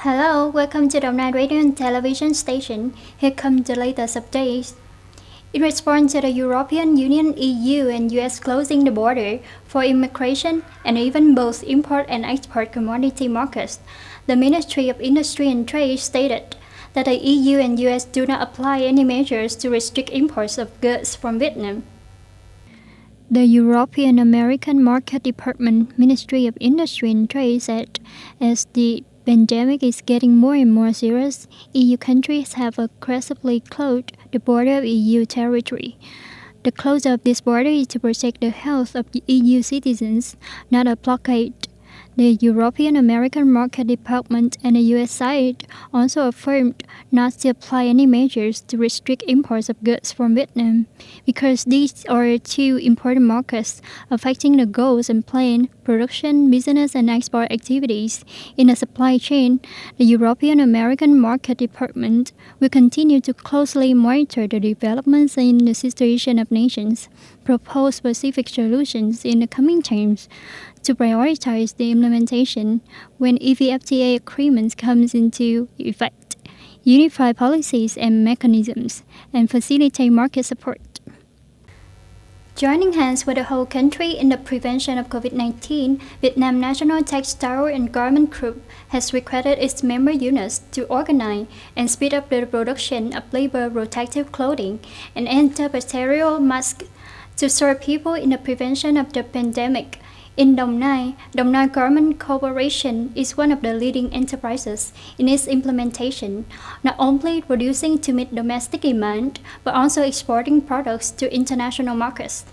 Hello, welcome to the Night Radio and Television Station. Here come the latest updates. In response to the European Union, EU and US closing the border for immigration and even both import and export commodity markets, the Ministry of Industry and Trade stated that the EU and US do not apply any measures to restrict imports of goods from Vietnam. The European American Market Department Ministry of Industry and Trade said as the pandemic is getting more and more serious, EU countries have aggressively closed the border of EU territory. The closure of this border is to protect the health of the EU citizens, not a blockade. The European American Market Department and the US side also affirmed not to apply any measures to restrict imports of goods from Vietnam, because these are two important markets affecting the goods and plant, production, business and export activities in the supply chain. The European American Market Department will continue to closely monitor the developments in the situation of nations, propose specific solutions in the coming times to prioritize the implementation when EVFTA agreements comes into effect, unify policies and mechanisms, and facilitate market support. Joining hands with the whole country in the prevention of COVID-19, Vietnam National Textile and Garment Group has requested its member units to organize and speed up the production of labor protective clothing and antibacterial masks to serve people in the prevention of the pandemic. In Dong Nai Garment Corporation is one of the leading enterprises in its implementation, not only producing to meet domestic demand, but also exporting products to international markets.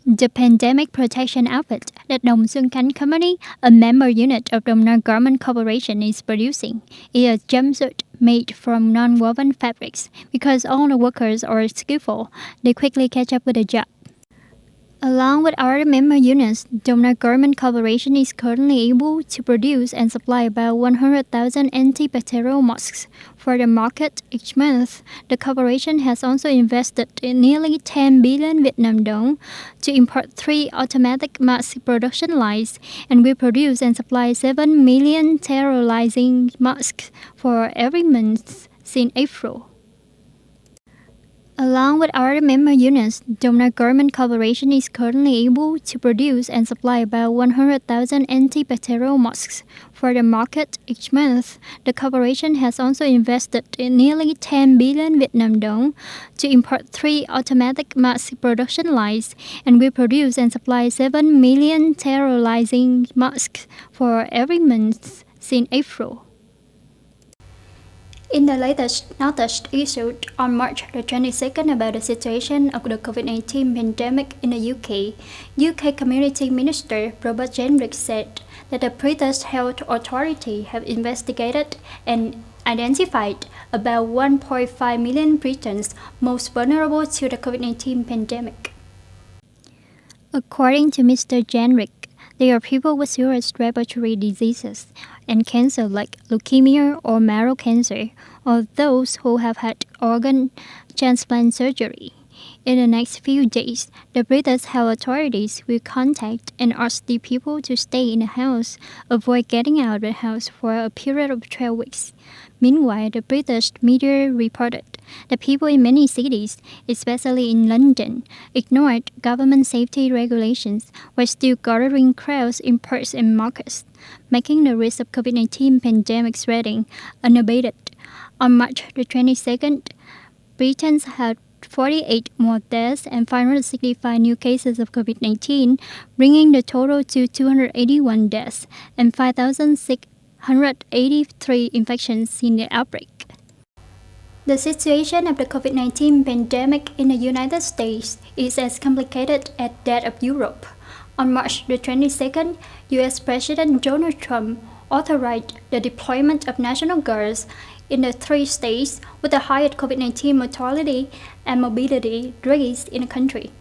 The pandemic protection outfit that Dong Xuân Khánh Company, a member unit of Dong Nai Garment Corporation, is producing is a jumpsuit made from non-woven fabrics. Because all the workers are skillful, they quickly catch up with the job. Along with other member units, Dong Nai Garment Corporation is currently able to produce and supply about 100,000 antibacterial masks for the market each month. The corporation has also invested in nearly 10 billion Vietnam dong to import 3 automatic mask production lines and will produce and supply 7 million sterilizing masks for every month since April. Along with other member units, Dong Nai Garment Corporation is currently able to produce and supply about 100,000 antibacterial masks for the market each month. The corporation has also invested in nearly 10 billion Vietnam dong to import 3 automatic mask production lines and will produce and supply 7 million sterilizing masks for every month since April. In the latest notice issued on March the 22nd about the situation of the COVID-19 pandemic in the UK Community Minister Robert Jenrick said that the British Health Authority have investigated and identified about 1.5 million Britons most vulnerable to the COVID-19 pandemic. According to Mr. Jenrick, they are people with serious respiratory diseases and cancer like leukemia or marrow cancer, or those who have had organ transplant surgery. In the next few days, the British health authorities will contact and ask the people to stay in the house, avoid getting out of the house for a period of 12 weeks. Meanwhile, the British media reported that people in many cities, especially in London, ignored government safety regulations while still gathering crowds in parks and markets, making the risk of COVID-19 pandemic spreading unabated. On March the 22nd, Britain had 48 more deaths and 565 new cases of COVID-19, bringing the total to 281 deaths and 5,683 infections in the outbreak. The situation of the COVID-19 pandemic in the United States is as complicated as that of Europe. On March the 22nd, US President Donald Trump authorized the deployment of National Guards in the 3 states with the highest COVID-19 mortality and morbidity rates in the country.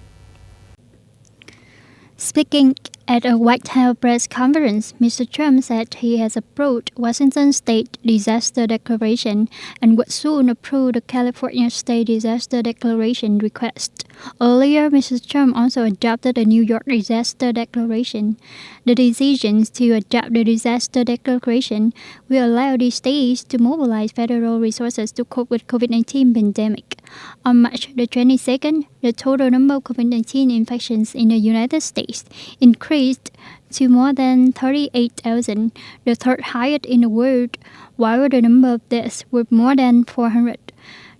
Speaking At a White House press conference, Mr. Trump said he has approved Washington State Disaster Declaration and would soon approve the California State Disaster Declaration request. Earlier, Mr. Trump also adopted the New York Disaster Declaration. The decisions to adopt the Disaster Declaration will allow these states to mobilize federal resources to cope with COVID-19 pandemic. On March the 22nd, the total number of COVID-19 infections in the United States increased to more than 38,000, the third highest in the world, while the number of deaths were more than 400.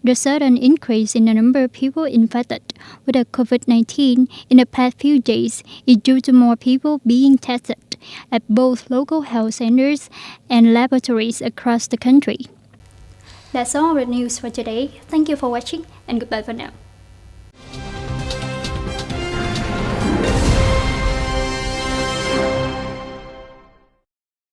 The sudden increase in the number of people infected with COVID-19 in the past few days is due to more people being tested at both local health centers and laboratories across the country. That's all the news for today. Thank you for watching and goodbye for now.